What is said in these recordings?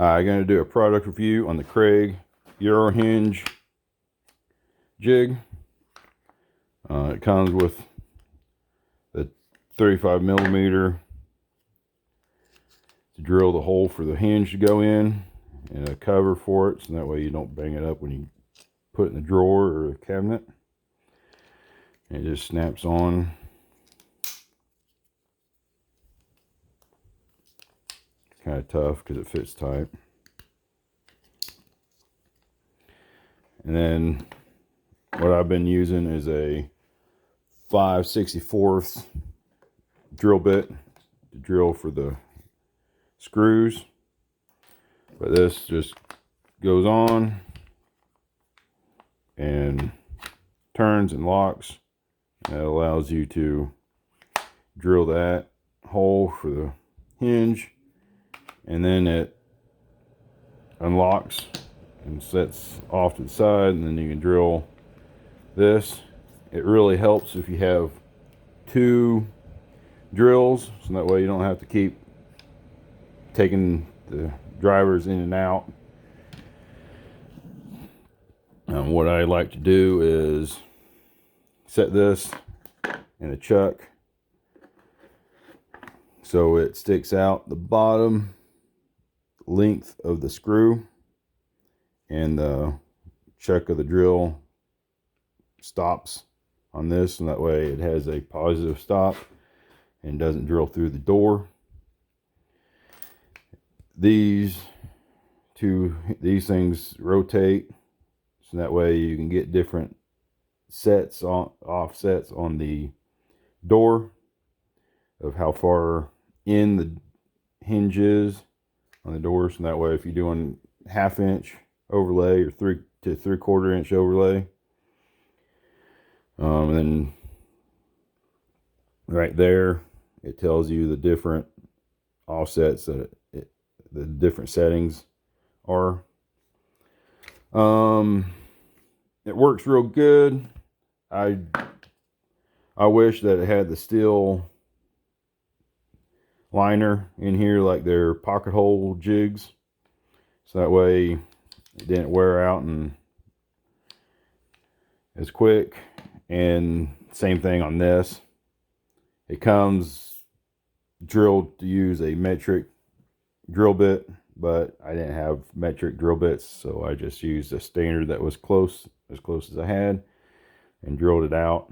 I'm going to do a product review on the Kreg Euro hinge jig. It comes with the 35 millimeter to drill the hole for the hinge to go in, and a cover for it, so that way you don't bang it up when you put it in the drawer or the cabinet. And it just snaps on. Kind of tough because it fits tight. And then what I've been using is a 5/64 drill bit to drill for the screws. But this just goes on and turns and locks, and it allows you to drill that hole for the hinge, and then it unlocks and sets off to the side, and then you can drill this. It really helps if you have two drills, so that way you don't have to keep taking the drivers in and out. What I like to do is set this in a chuck so it sticks out the bottom length of the screw, and the chuck of the drill stops on this, and that way it has a positive stop and doesn't drill through the door. These things rotate, so that way you can get different offsets on the door of how far in the hinge is on the door. So that way, if you're doing 1/2 inch overlay or 3 to 3/4 inch overlay, and then right there it tells you the different offsets that the different settings are. It works real good. I wish that it had the steel liner in here like their pocket hole jigs, so that way it didn't wear out and as quick. And same thing on this. It comes drilled to use a metric drill bit, but I didn't have metric drill bits, so I just used a standard that was as close as I had, and drilled it out.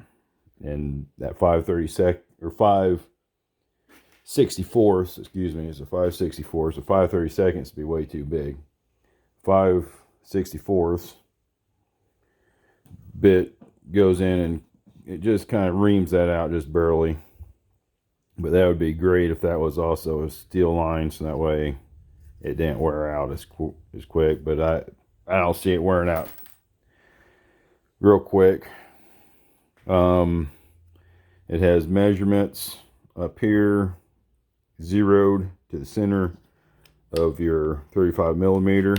And that 5/32 or 5/64, excuse me, is a 5/64. So 5/32 would be way too big. 5/64 bit goes in and it just kind of reams that out just barely. But that would be great if that was also a steel line, so that way it didn't wear out as quick. But I don't see it wearing out real quick. It has measurements up here, zeroed to the center of your 35 millimeter.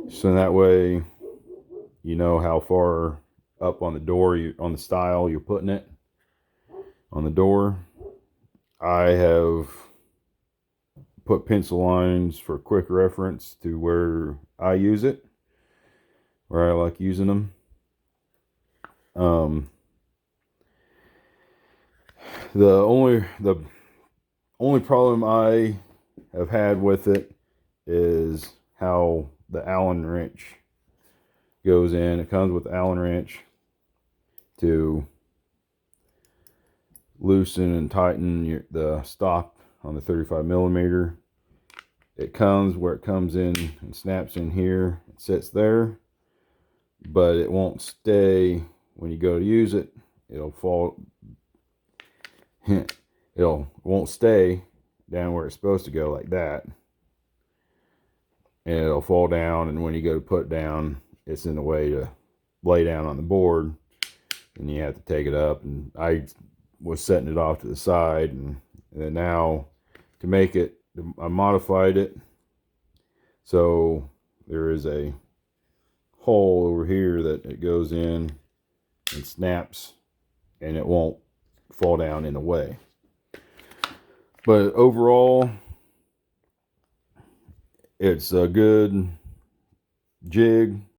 So that way you know how far up on the door, on the style you're putting it on the door. I have put pencil lines for quick reference to where I use it, where I like using them. The only problem I have had with it is how the Allen wrench goes in. It comes with Allen wrench to loosen and tighten the stop on the 35 millimeter. It comes where it comes in and snaps in here. It sits there, but it won't stay when you go to use it. It'll fall. It won't stay down where it's supposed to go like that, and it'll fall down. And when you go to put it down, it's in the way to lay down on the board, and you have to take it up. And I was setting it off to the side, and then now to make it, I modified it so there is a hole over here that it goes in and snaps, and it won't fall down in the way. But overall, It's a good jig.